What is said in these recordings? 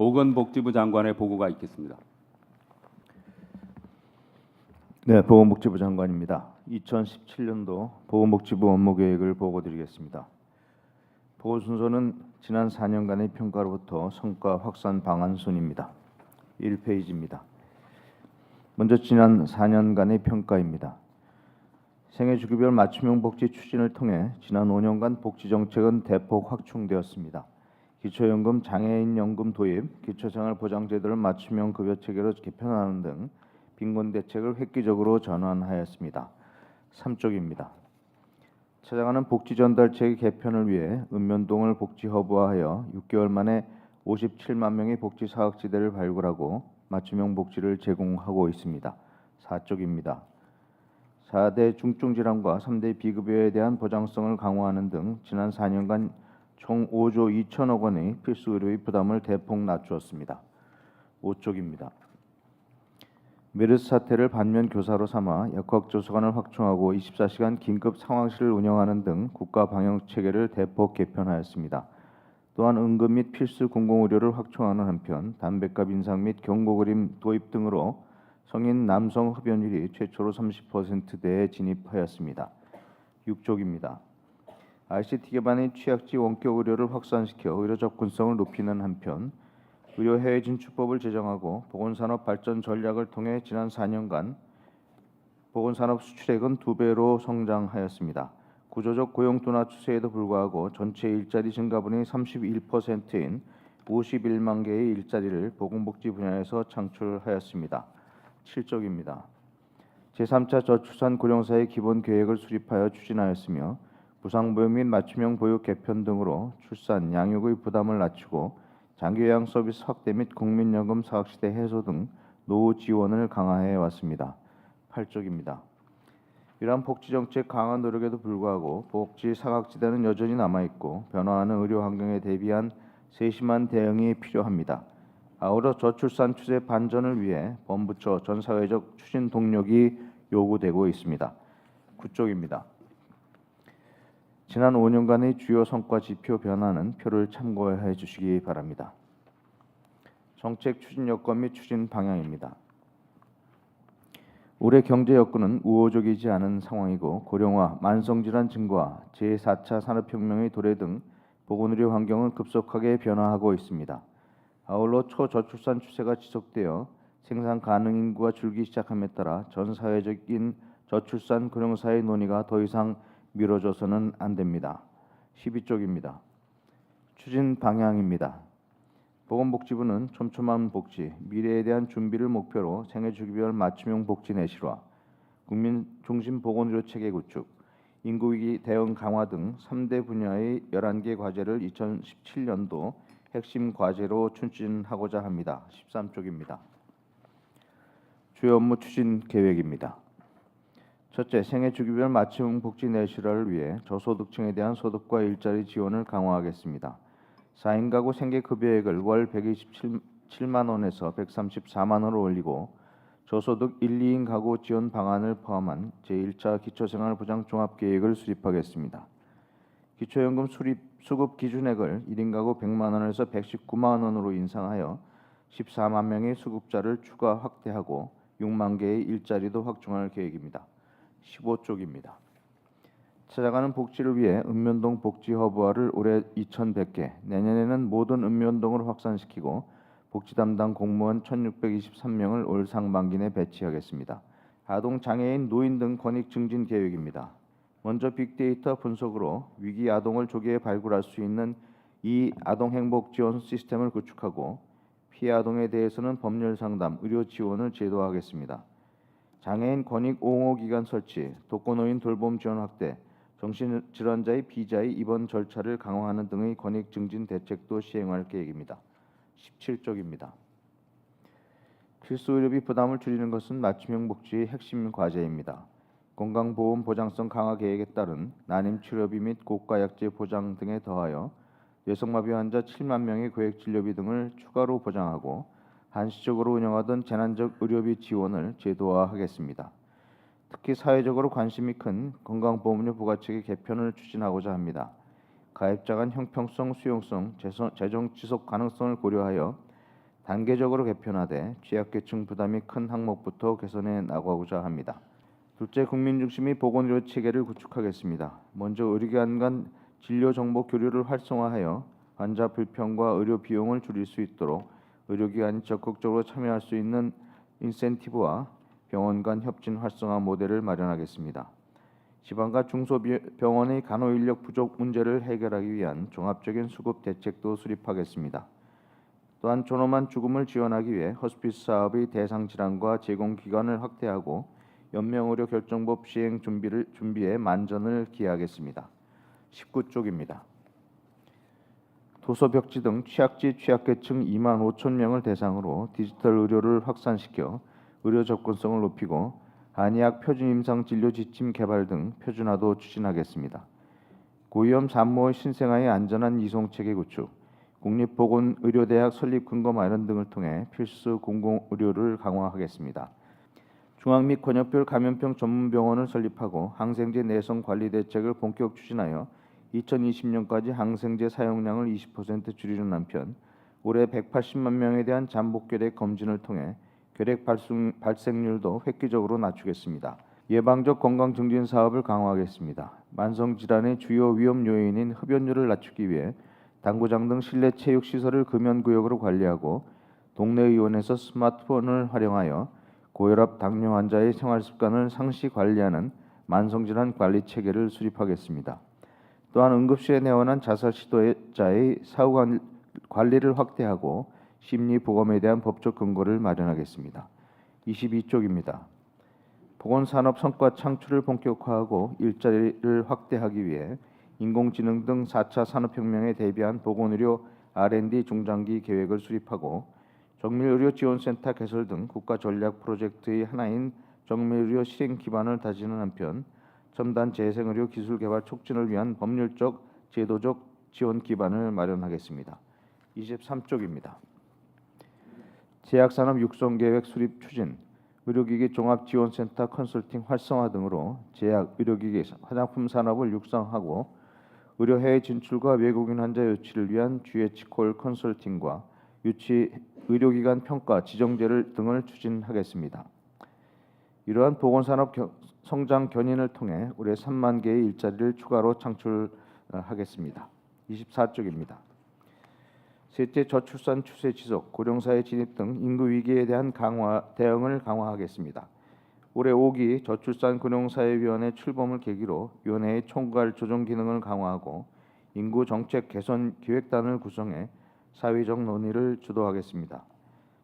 보건복지부 장관의 보고가 있겠습니다. 네, 보건복지부 장관입니다. 2017년도 보건복지부 업무계획을 보고드리겠습니다. 보고 순서는 지난 4년간의 평가로부터 성과 확산 방안 순입니다. 1페이지입니다. 먼저 지난 4년간의 평가입니다. 생애주기별 맞춤형 복지 추진을 통해 지난 5년간 복지정책은 대폭 확충되었습니다. 기초연금, 장애인연금 도입, 기초생활보장제도를 맞춤형 급여체계로 개편하는 등 빈곤 대책을 획기적으로 전환하였습니다. 3쪽입니다. 찾아가는 복지전달체계 개편을 위해 읍면동을 복지허브화하여 6개월 만에 57만 명의 복지사각지대를 발굴하고 맞춤형 복지를 제공하고 있습니다. 4쪽입니다. 4대 중증질환과 3대 비급여에 대한 보장성을 강화하는 등 지난 4년간 총 5조 2천억 원의 필수 의료비 부담을 대폭 낮추었습니다. 5쪽입니다. 메르스 사태를 반면 교사로 삼아 역학조사관을 확충하고 24시간 긴급 상황실을 운영하는 등 국가 방역 체계를 대폭 개편하였습니다. 또한 응급 및 필수 공공의료를 확충하는 한편 담뱃값 인상 및 경고그림 도입 등으로 성인 남성 흡연율이 최초로 30%대에 진입하였습니다. 6쪽입니다. ICT 기반의 취약지 원격 의료를 확산시켜 의료 접근성을 높이는 한편 의료 해외 진출법을 제정하고 보건산업 발전 전략을 통해 지난 4년간 보건산업 수출액은 2배로 성장하였습니다. 구조적 고용 둔화 추세에도 불구하고 전체 일자리 증가분이 31%인 51만 개의 일자리를 보건복지 분야에서 창출하였습니다. 7쪽입니다. 제3차 저출산 고령사회 기본 계획을 수립하여 추진하였으며 부상보육 및 맞춤형 보육 개편 등으로 출산, 양육의 부담을 낮추고 장기요양 서비스 확대 및 국민연금 사각지대 해소 등 노후 지원을 강화해 왔습니다. 8쪽입니다. 이러한 복지정책 강화 노력에도 불구하고 복지 사각지대는 여전히 남아있고 변화하는 의료 환경에 대비한 세심한 대응이 필요합니다. 아울러 저출산 추세 반전을 위해 범부처 전사회적 추진 동력이 요구되고 있습니다. 9쪽입니다. 지난 5년간의 주요 성과 지표 변화는 표를 참고해 주시기 바랍니다. 정책 추진 여건 및 추진 방향입니다. 올해 경제 여건은 우호적이지 않은 상황이고 고령화, 만성질환 증가, 제4차 산업혁명의 도래 등 보건의료 환경은 급속하게 변화하고 있습니다. 아울러 초저출산 추세가 지속되어 생산 가능 인구가 줄기 시작함에 따라 전 사회적인 저출산 고령사회 논의가 더 이상 미뤄져서는 안 됩니다. 12쪽입니다. 추진 방향입니다. 보건복지부는 촘촘한 복지, 미래에 대한 준비를 목표로 생애주기별 맞춤형 복지 내실화, 국민 중심 보건의료 체계 구축, 인구위기 대응 강화 등 3대 분야의 11개 과제를 2017년도 핵심 과제로 추진하고자 합니다. 13쪽입니다. 주요 업무 추진 계획입니다. 첫째, 생애주기별 맞춤 복지 내실화를 위해 저소득층에 대한 소득과 일자리 지원을 강화하겠습니다. 4인 가구 생계급여액을 월 127만 원에서 134만 원으로 올리고 저소득 1, 2인 가구 지원 방안을 포함한 제1차 기초생활보장 종합계획을 수립하겠습니다. 기초연금 수급 기준액을 1인 가구 100만 원에서 119만 원으로 인상하여 14만 명의 수급자를 추가 확대하고 6만 개의 일자리도 확충할 계획입니다. 15쪽입니다. 찾아가는 복지를 위해 읍면동 복지허브화를 올해 2,100개, 내년에는 모든 읍면동을 확산시키고 복지 담당 공무원 1,623명을 올 상반기 내 배치하겠습니다. 아동, 장애인, 노인 등 권익 증진 계획입니다. 먼저 빅데이터 분석으로 위기 아동을 조기에 발굴할 수 있는 이 아동 행복 지원 시스템을 구축하고 피해 아동에 대해서는 법률 상담, 의료 지원을 제도화하겠습니다. 장애인 권익 옹호 기관 설치, 독거노인 돌봄 지원 확대, 정신질환자의 비자의 입원 절차를 강화하는 등의 권익 증진 대책도 시행할 계획입니다. 17쪽입니다. 필수 의료비 부담을 줄이는 것은 맞춤형 복지의 핵심 과제입니다. 건강보험 보장성 강화 계획에 따른 난임 치료비 및 고가약제 보장 등에 더하여 뇌성마비 환자 7만 명의 고액 진료비 등을 추가로 보장하고 한시적으로 운영하던 재난적 의료비 지원을 제도화하겠습니다. 특히 사회적으로 관심이 큰 건강보험료 부과체계 개편을 추진하고자 합니다. 가입자 간 형평성, 수용성, 재정 지속 가능성을 고려하여 단계적으로 개편하되 취약계층 부담이 큰 항목부터 개선해 나가고자 합니다. 둘째, 국민 중심의 보건의료 체계를 구축하겠습니다. 먼저 의료기관 간 진료 정보 교류를 활성화하여 환자 불평과 의료 비용을 줄일 수 있도록 의료기관이 적극적으로 참여할 수 있는 인센티브와 병원 간 협진 활성화 모델을 마련하겠습니다. 지방과 중소병원의 간호인력 부족 문제를 해결하기 위한 종합적인 수급 대책도 수립하겠습니다. 또한 존엄한 죽음을 지원하기 위해 호스피스 사업의 대상 질환과 제공 기간을 확대하고 연명의료 결정법 시행 준비에 만전을 기하겠습니다. 19쪽입니다. 도서벽지 등 취약지 취약계층 2만 5천 명을 대상으로 디지털 의료를 확산시켜 의료 접근성을 높이고 한의학 표준 임상 진료 지침 개발 등 표준화도 추진하겠습니다. 고위험 산모의 신생아의 안전한 이송 체계 구축, 국립보건의료대학 설립 근거 마련 등을 통해 필수 공공의료를 강화하겠습니다. 중앙 및 권역별 감염병 전문병원을 설립하고 항생제 내성 관리 대책을 본격 추진하여 2020년까지 항생제 사용량을 20% 줄이는 한편 올해 180만 명에 대한 잠복결핵 검진을 통해 결핵 발생률도 획기적으로 낮추겠습니다. 예방적 건강 증진 사업을 강화하겠습니다. 만성 질환의 주요 위험 요인인 흡연율을 낮추기 위해 당구장 등 실내 체육 시설을 금연 구역으로 관리하고 동네 의원에서 스마트폰을 활용하여 고혈압, 당뇨 환자의 생활 습관을 상시 관리하는 만성 질환 관리 체계를 수립하겠습니다. 또한 응급실에 내원한 자살 시도자의 사후 관리를 확대하고 심리 보험에 대한 법적 근거를 마련하겠습니다. 22쪽입니다. 보건산업 성과 창출을 본격화하고 일자리를 확대하기 위해 인공지능 등 4차 산업혁명에 대비한 보건의료 R&D 중장기 계획을 수립하고 정밀의료지원센터 개설 등 국가 전략 프로젝트의 하나인 정밀의료 실행 기반을 다지는 한편 첨단 재생의료 기술 개발 촉진을 위한 법률적, 제도적 지원 기반을 마련하겠습니다. 23쪽입니다. 제약산업 육성계획 수립 추진, 의료기기 종합지원센터 컨설팅 활성화 등으로 제약, 의료기기, 화장품 산업을 육성하고 의료 해외 진출과 외국인 환자 유치를 위한 GH콜 컨설팅과 유치 의료기관 평가 지정제를 등을 추진하겠습니다. 이러한 보건산업 성장 견인을 통해 올해 3만 개의 일자리를 추가로 창출하겠습니다. 24쪽입니다. 셋째, 저출산 추세 지속, 고령사회 진입 등 인구 위기에 대한 대응을 강화하겠습니다. 올해 5기 저출산 고령사회위원회 출범을 계기로 위원회의 총괄 조정 기능을 강화하고 인구 정책 개선 기획단을 구성해 사회적 논의를 주도하겠습니다.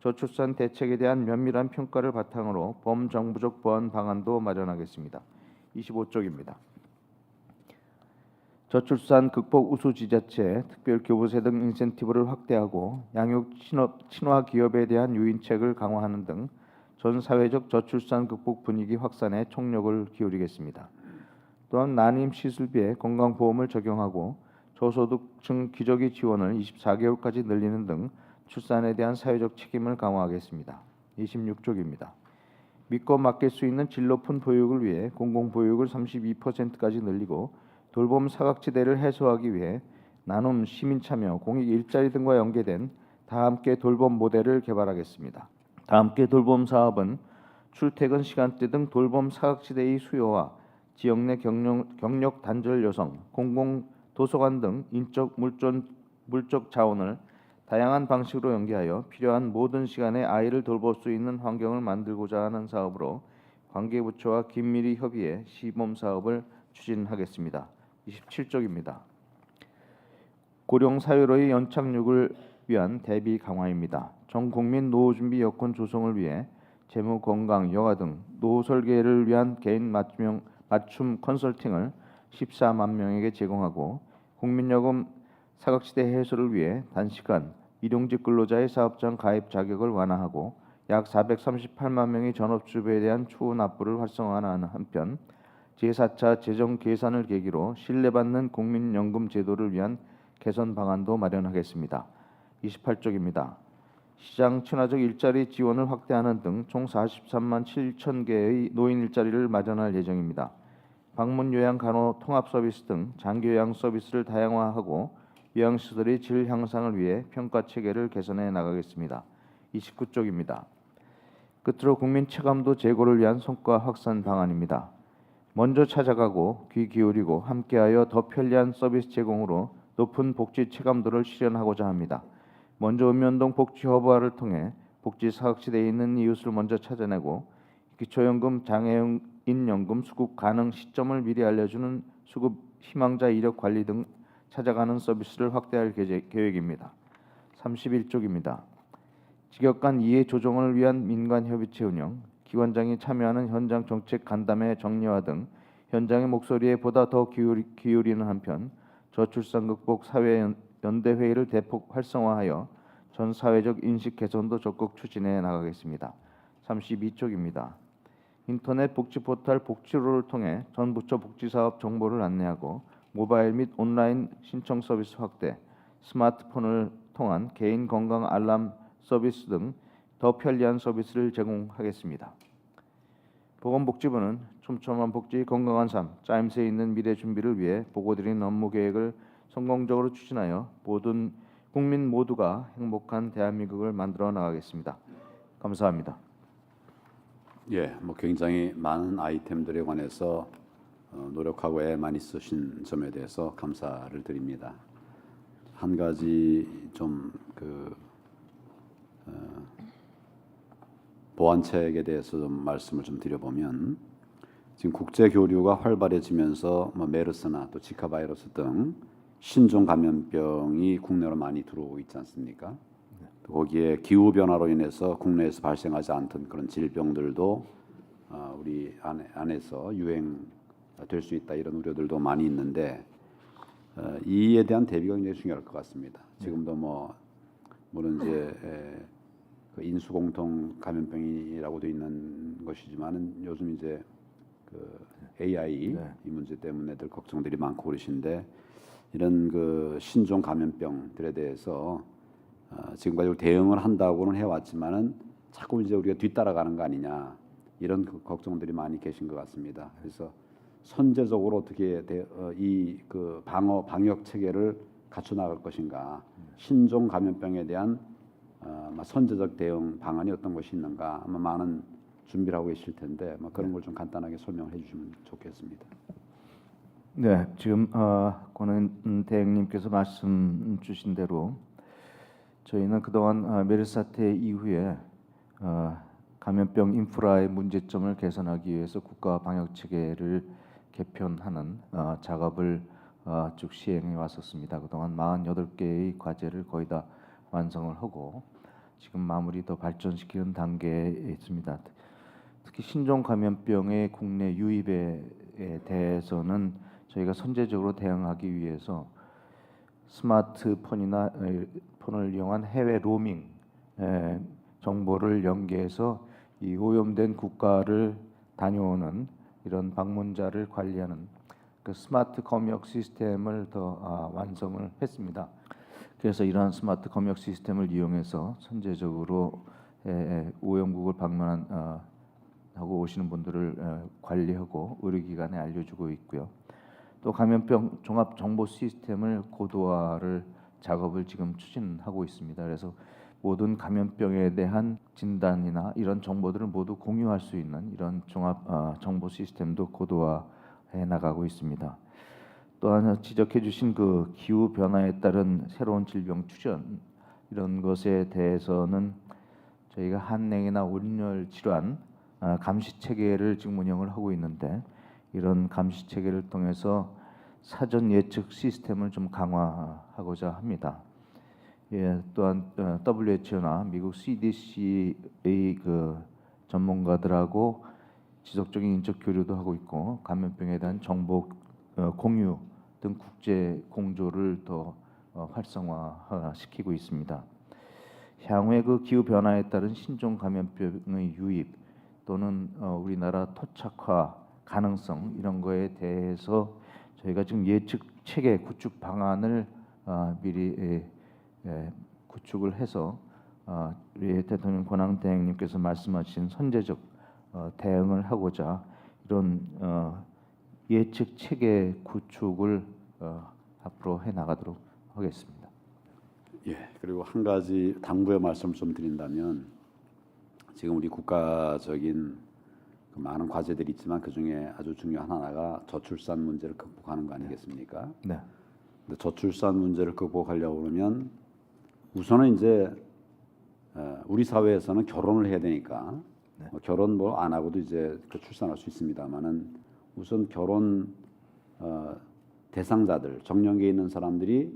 저출산 대책에 대한 면밀한 평가를 바탕으로 범정부적 보완 방안도 마련하겠습니다. 25쪽입니다. 저출산 극복 우수지자체, 특별교부세 등 인센티브를 확대하고 양육 친화 기업에 대한 유인책을 강화하는 등 전 사회적 저출산 극복 분위기 확산에 총력을 기울이겠습니다. 또한 난임 시술비에 건강보험을 적용하고 저소득층 기저귀 지원을 24개월까지 늘리는 등 출산에 대한 사회적 책임을 강화하겠습니다. 26쪽입니다. 믿고 맡길 수 있는 질 높은 보육을 위해 공공보육을 32%까지 늘리고 돌봄 사각지대를 해소하기 위해 나눔, 시민참여, 공익 일자리 등과 연계된 다함께 돌봄 모델을 개발하겠습니다. 다함께 돌봄 사업은 출퇴근 시간대 등 돌봄 사각지대의 수요와 지역 내 경력 단절 여성, 공공 도서관 등 인적 물적 자원을 다양한 방식으로 연계하여 필요한 모든 시간에 아이를 돌볼 수 있는 환경을 만들고자 하는 사업으로 관계부처와 긴밀히 협의해 시범 사업을 추진하겠습니다. 27쪽입니다. 고령 사회로의 연착륙을 위한 대비 강화입니다. 전 국민 노후 준비 여건 조성을 위해 재무, 건강, 여가 등 노후 설계를 위한 개인 맞춤 컨설팅을 14만 명에게 제공하고 국민연금 사각지대 해소를 위해 단시간 일용직 근로자의 사업장 가입 자격을 완화하고 약 438만 명의 전업주부에 대한 추후 납부를 활성화하는 한편 제4차 재정 계산을 계기로 신뢰받는 국민연금 제도를 위한 개선 방안도 마련하겠습니다. 28쪽입니다. 시장 친화적 일자리 지원을 확대하는 등 총 43만 7천 개의 노인 일자리를 마련할 예정입니다. 방문 요양 간호 통합 서비스 등 장기 요양 서비스를 다양화하고 요양시설의 질 향상을 위해 평가 체계를 개선해 나가겠습니다. 29쪽입니다. 끝으로 국민 체감도 제고를 위한 성과 확산 방안입니다. 먼저 찾아가고 귀 기울이고 함께하여 더 편리한 서비스 제공으로 높은 복지 체감도를 실현하고자 합니다. 먼저 읍면동 복지 허브화를 통해 복지 사각지대에 있는 이웃을 먼저 찾아내고 기초연금, 장애인연금 수급 가능 시점을 미리 알려주는 수급 희망자 이력 관리 등 찾아가는 서비스를 확대할 계획입니다. 31쪽입니다. 직역 간 이해 조정을 위한 민관 협의체 운영, 기관장이 참여하는 현장 정책 간담회 정례화 등 현장의 목소리에 보다 더 기울이는 한편 저출산 극복 사회 연대 회의를 대폭 활성화하여 전 사회적 인식 개선도 적극 추진해 나가겠습니다. 32쪽입니다. 인터넷 복지 포털 복지로를 통해 전 부처 복지 사업 정보를 안내하고 모바일 및 온라인 신청 서비스 확대, 스마트폰을 통한 개인 건강 알람 서비스 등 더 편리한 서비스를 제공하겠습니다. 보건복지부는 촘촘한 복지, 건강한 삶, 짜임새 있는 미래 준비를 위해 보고드린 업무 계획을 성공적으로 추진하여 모든 국민 모두가 행복한 대한민국을 만들어 나가겠습니다. 감사합니다. 예, 뭐 굉장히 많은 아이템들에 관해서 노력하고 애 많이 쓰신 점에 대해서 감사를 드립니다. 한 가지 좀 보완책에 대해서 좀 말씀을 좀 드려보면 지금 국제 교류가 활발해지면서 뭐 메르스나 또 지카 바이러스 등 신종 감염병이 국내로 많이 들어오고 있지 않습니까? 또 거기에 기후 변화로 인해서 국내에서 발생하지 않던 그런 질병들도 우리 안에서 유행될 수 있다 이런 우려들도 많이 있는데 이에 대한 대비가 굉장히 중요할 것 같습니다. 지금도 물론 이제 그 인수공통 감염병이라고 돼 있는 것이지만은 요즘 이제 그 AI 이 문제 때문에들 걱정들이 많고 그러신데 이런 그 신종 감염병들에 대해서 지금까지 대응을 한다고는 해왔지만은 자꾸 이제 우리가 뒤따라가는 거 아니냐 이런 그 걱정들이 많이 계신 것 같습니다. 그래서 선제적으로 어떻게 이 그 방역 체계를 갖춰 나갈 것인가, 신종 감염병에 대한 선제적 대응 방안이 어떤 것이 있는가 아마 많은 준비를 하고 계실 텐데 그런 걸 좀 간단하게 설명을 해주시면 좋겠습니다. 네, 지금 권은 대행님께서 말씀 주신 대로 저희는 그동안 메르스 사태 이후에 감염병 인프라의 문제점을 개선하기 위해서 국가 방역 체계를 개편하는 작업을 쭉 시행해 왔었습니다. 그동안 48개의 과제를 거의 다 완성을 하고 지금 마무리 더 발전시키는 단계에 있습니다. 특히 신종 감염병의 국내 유입에 대해서는 저희가 선제적으로 대응하기 위해서 스마트폰이나 폰을 이용한 해외 로밍 정보를 연계해서 이 오염된 국가를 다녀오는 이런 방문자를 관리하는 그 스마트 검역 시스템을 더 완성을 했습니다. 그래서 이러한 스마트 검역 시스템을 이용해서 선제적으로 오염국을 하고 오시는 분들을 관리하고 의료기관에 알려주고 있고요. 또 감염병 종합 정보 시스템을 고도화를 작업을 지금 추진하고 있습니다. 그래서 모든 감염병에 대한 진단이나 이런 정보들을 모두 공유할 수 있는 이런 종합 정보 시스템도 고도화해 나가고 있습니다. 또 하나 지적해 주신 그 기후 변화에 따른 새로운 질병 출현 이런 것에 대해서는 저희가 한냉이나 온열 질환 감시 체계를 지금 운영을 하고 있는데 이런 감시 체계를 통해서 사전 예측 시스템을 좀 강화하고자 합니다. 예, 또한 WHO나 미국 CDC의 그 전문가들하고 지속적인 인적 교류도 하고 있고 감염병에 대한 정보 공유 등 국제 공조를 더 활성화시키고 있습니다. 향후에 그 기후 변화에 따른 신종 감염병의 유입 또는 우리나라 토착화 가능성 이런 거에 대해서 저희가 지금 예측 체계 구축 방안을 미리 구축을 해서 우리 대통령 권한 대행님께서 말씀하신 선제적 대응을 하고자 이런 예측 체계 구축을 앞으로 해 나가도록 하겠습니다. 예. 그리고 한 가지 당부의 말씀을 좀 드린다면 지금 우리 국가적인 그 많은 과제들이 있지만 그 중에 아주 중요한 하나가 저출산 문제를 극복하는 거 아니겠습니까? 네. 근데 저출산 문제를 극복하려고 그러면 우선은 이제 우리 사회에서는 결혼을 해야 되니까 결혼 뭐 안 하고도 이제 그 출산할 수 있습니다만은 우선 결혼 대상자들 정년기에 있는 사람들이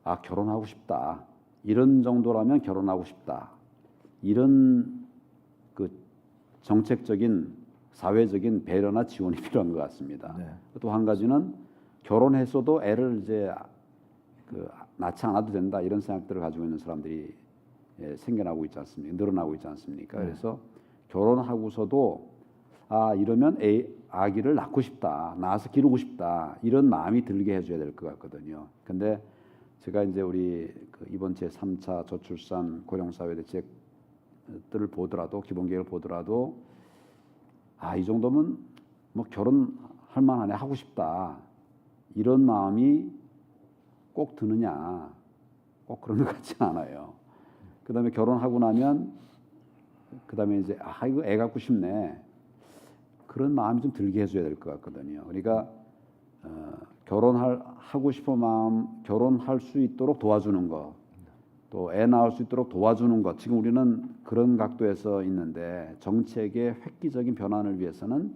아 결혼하고 싶다 이런 정도라면 결혼하고 싶다 이런 그 정책적인 사회적인 배려나 지원이 필요한 것 같습니다. 네. 또 한 가지는 결혼했어도 애를 이제 그 낳지 않아도 된다 이런 생각들을 가지고 있는 사람들이 생겨나고 있지 않습니까? 늘어나고 있지 않습니까? 그래서 결혼하고서도 아 이러면 아기를 낳고 싶다, 낳아서 기르고 싶다 이런 마음이 들게 해줘야 될 것 같거든요. 근데 제가 이제 우리 그 이번 제 3차 저출산 고령사회 대책들을 보더라도 기본 계획을 보더라도 아 이 정도면 뭐 결혼할 만하네 하고 싶다 이런 마음이 꼭 드느냐 꼭 그런 것 같지 않아요. 그다음에 결혼하고 나면 그다음에 이제 아 이거 애 갖고 싶네 그런 마음이 좀 들게 해줘야 될 것 같거든요. 그러니까 하고 싶은 마음 결혼할 수 있도록 도와주는 거 또 애 낳을 수 있도록 도와주는 것 지금 우리는 그런 각도에서 있는데 정책의 획기적인 변환을 위해서는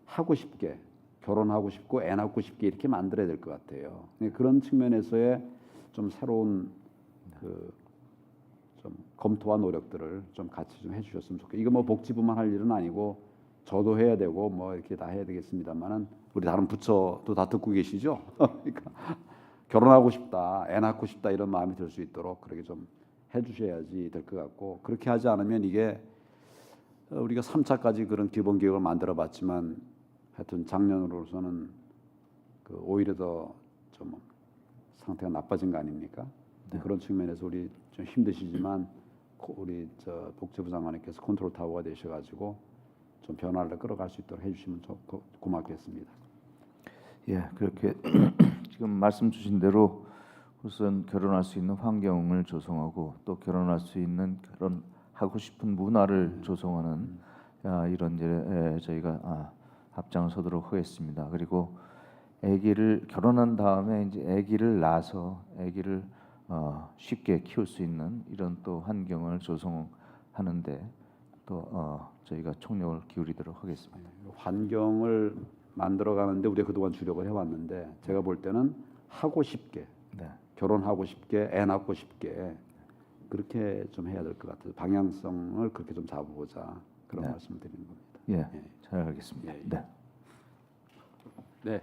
하고 싶게 결혼하고 싶고 애 낳고 싶게 이렇게 만들어야 될 것 같아요. 그런 측면에서의 좀 새로운 그 좀 검토와 노력들을 좀 같이 좀 해주셨으면 좋겠어요. 이거 뭐 복지부만 할 일은 아니고 저도 해야 되고 뭐 이렇게 다 해야 되겠습니다만은 우리 다른 부처도 다 듣고 계시죠? 그러니까 결혼하고 싶다, 애 낳고 싶다 이런 마음이 들 수 있도록 그렇게 좀 해주셔야지 될 것 같고 그렇게 하지 않으면 이게 우리가 3차까지 그런 기본 계획을 만들어봤지만 하여튼 작년으로서는 그 오히려 더 좀 상태가 나빠진 거 아닙니까? 그런 측면에서 우리 좀 힘드시지만 우리 저 복지부 장관님께서 컨트롤 타워가 되셔가지고 좀 변화를 끌어갈 수 있도록 해주시면 고맙겠습니다. 예, 그렇게 지금 말씀 주신 대로 우선 결혼할 수 있는 환경을 조성하고 또 결혼할 수 있는 결혼하고 싶은 문화를 조성하는 이런 일에 저희가 앞장서도록 하겠습니다. 그리고 아기를 결혼한 다음에 이제 아기를 낳아서 아기를 쉽게 키울 수 있는 이런 또 환경을 조성하는데 또 저희가 총력을 기울이도록 하겠습니다. 환경을 만들어가는데 우리가 그동안 주력을 해왔는데 제가 볼 때는 하고 싶게 네. 결혼하고 싶게 애 낳고 싶게 그렇게 좀 해야 될 것 같아요. 방향성을 그렇게 좀 잡아보자 그런 말씀을 드리는 겁니다. 예, 잘 알겠습니다. 예. 네. 네.